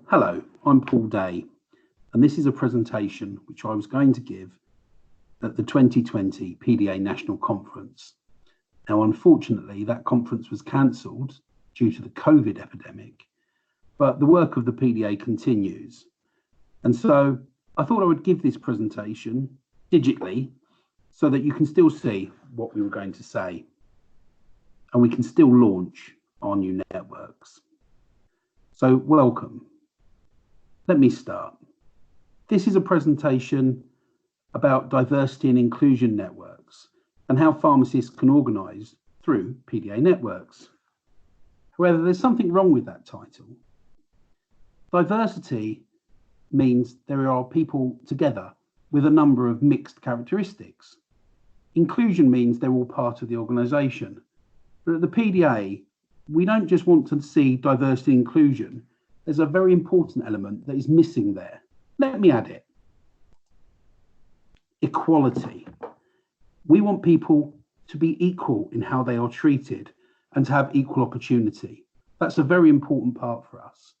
Hello, I'm Paul Day, and this is a presentation which I was going to give at the 2020 PDA National Conference. Now, unfortunately, that conference was cancelled due to the COVID epidemic, but the work of the PDA continues. And so I thought I would give this presentation digitally so that you can still see what we were going to say, and we can still launch our new networks. So welcome. Let me start. This is a presentation about diversity and inclusion networks and how pharmacists can organise through PDA networks. However, there's something wrong with that title. Diversity means there are people together with a number of mixed characteristics. Inclusion means they're all part of the organisation. But at the PDA, we don't just want to see diversity and inclusion. There's a very important element that is missing there. Let me add it. Equality. We want people to be equal in how they are treated and to have equal opportunity. That's a very important part for us.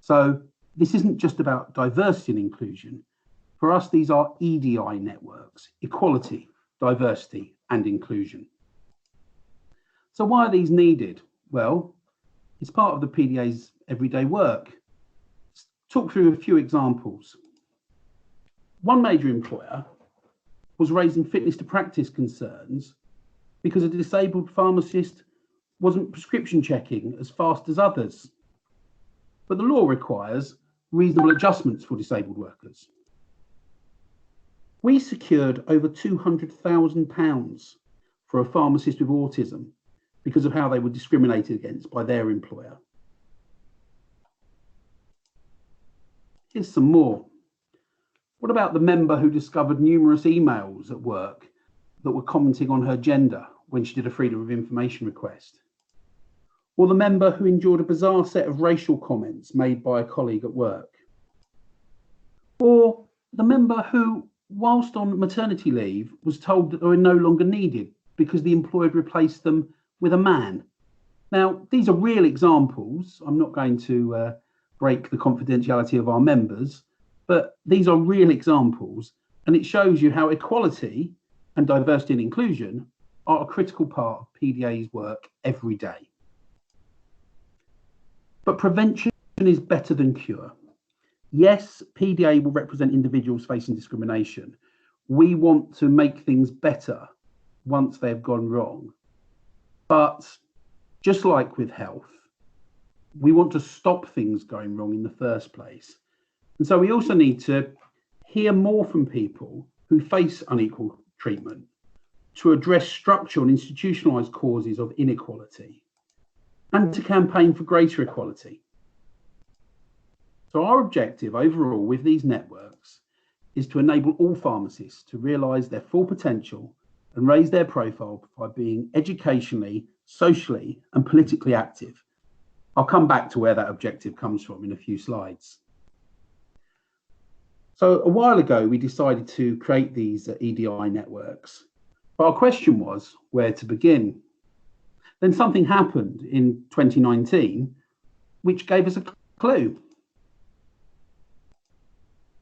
So this isn't just about diversity and inclusion. For us, these are EDI networks: equality, diversity, and inclusion. So why are these needed? Well, it's part of the PDA's everyday work. Let's talk through a few examples. One major employer was raising fitness to practice concerns because a disabled pharmacist wasn't prescription checking as fast as others. But the law requires reasonable adjustments for disabled workers. We secured over £200,000 for a pharmacist with autism because of how they were discriminated against by their employer. Here's some more. What about the member who discovered numerous emails at work that were commenting on her gender when she did a Freedom of Information request? Or the member who endured a bizarre set of racial comments made by a colleague at work? Or the member who, whilst on maternity leave, was told that they were no longer needed because the employer had replaced them with a man? Now, these are real examples. I'm not going to break the confidentiality of our members, but these are real examples, and it shows you how equality and diversity and inclusion are a critical part of PDA's work every day. But prevention is better than cure. Yes, PDA will represent individuals facing discrimination. We want to make things better once they've gone wrong. But just like with health, we want to stop things going wrong in the first place. And so we also need to hear more from people who face unequal treatment to address structural and institutionalised causes of inequality and to campaign for greater equality. So our objective overall with these networks is to enable all pharmacists to realise their full potential and raise their profile by being educationally, socially and politically active. I'll come back to where that objective comes from in a few slides. So a while ago, we decided to create these EDI networks. But our question was where to begin. Then something happened in 2019, which gave us a clue.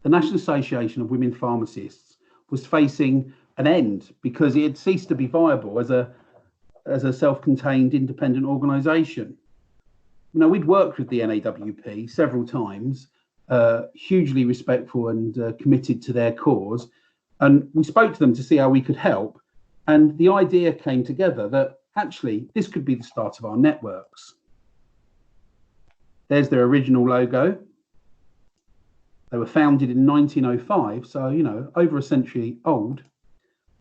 The National Association of Women Pharmacists was facing an end because it had ceased to be viable as a self-contained independent organisation. Now, we'd worked with the NAWP several times, hugely respectful and committed to their cause. And we spoke to them to see how we could help. And the idea came together that actually this could be the start of our networks. There's their original logo. They were founded in 1905, so, over a century old.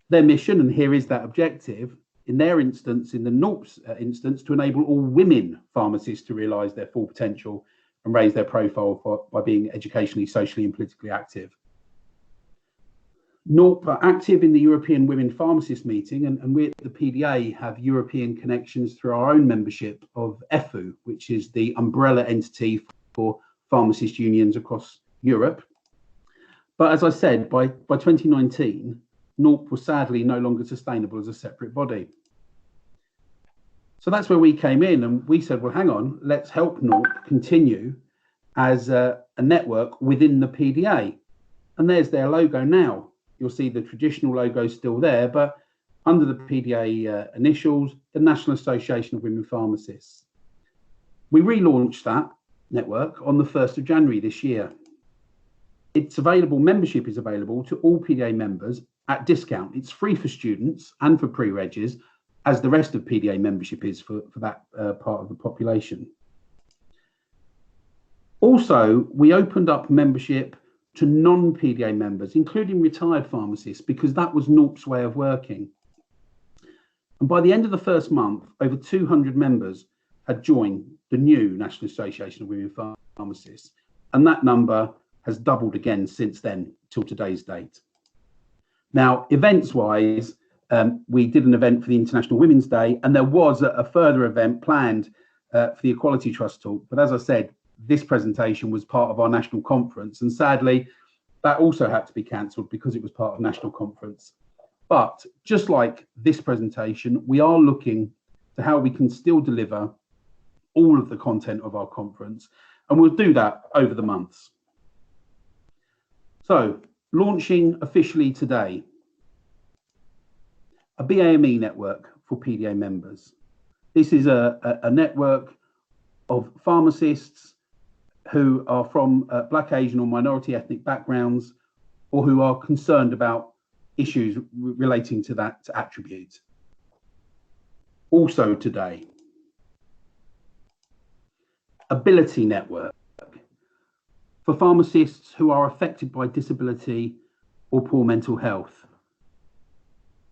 Their mission, and here is that objective, in their instance, in the NORP's instance, to enable all women pharmacists to realise their full potential and raise their profile by being educationally, socially and politically active. NORP are active in the European Women Pharmacists meeting, and we at the PDA have European connections through our own membership of EFU, which is the umbrella entity for pharmacist unions across Europe. But as I said, by 2019, NORP was sadly no longer sustainable as a separate body. So that's where we came in, and we said, well, hang on, let's help NORP continue as a network within the PDA. And there's their logo now. You'll see the traditional logo still there, but under the PDA initials, the National Association of Women Pharmacists. We relaunched that network on the 1st of January this year. It's available, membership is available to all PDA members at discount. It's free for students and for pre-regs, as the rest of PDA membership is for that part of the population. Also, we opened up membership to non-PDA members, including retired pharmacists, because that was NORP's way of working. And by the end of the first month, over 200 members had joined the new National Association of Women Pharmacists, and that number has doubled again since then till today's date. Now, events-wise, we did an event for the International Women's Day, and there was a further event planned for the Equality Trust talk. But as I said, this presentation was part of our national conference, and sadly, that also had to be cancelled because it was part of national conference. But just like this presentation, we are looking to how we can still deliver all of the content of our conference, and we'll do that over the months. So, launching officially today, a BAME network for PDA members. This is a network of pharmacists who are from Black, Asian or minority ethnic backgrounds, or who are concerned about issues relating to that attribute. Also today, Ability Network for pharmacists who are affected by disability or poor mental health.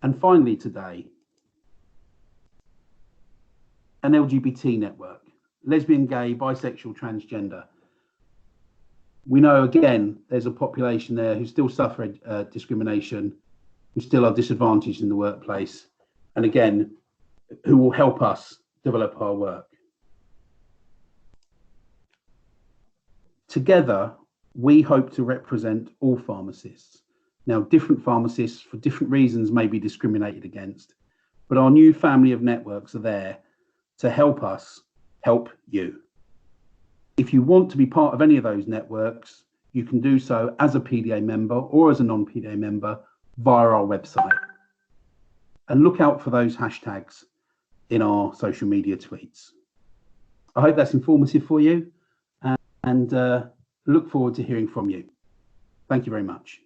And finally today, an LGBT network, lesbian, gay, bisexual, transgender. We know, again, there's a population there who still suffer discrimination, who still are disadvantaged in the workplace, and again, who will help us develop our work. Together, we hope to represent all pharmacists. Now, different pharmacists, for different reasons, may be discriminated against, but our new family of networks are there to help us help you. If you want to be part of any of those networks, you can do so as a PDA member or as a non-PDA member via our website. And look out for those hashtags in our social media tweets. I hope that's informative for you, and look forward to hearing from you. Thank you very much.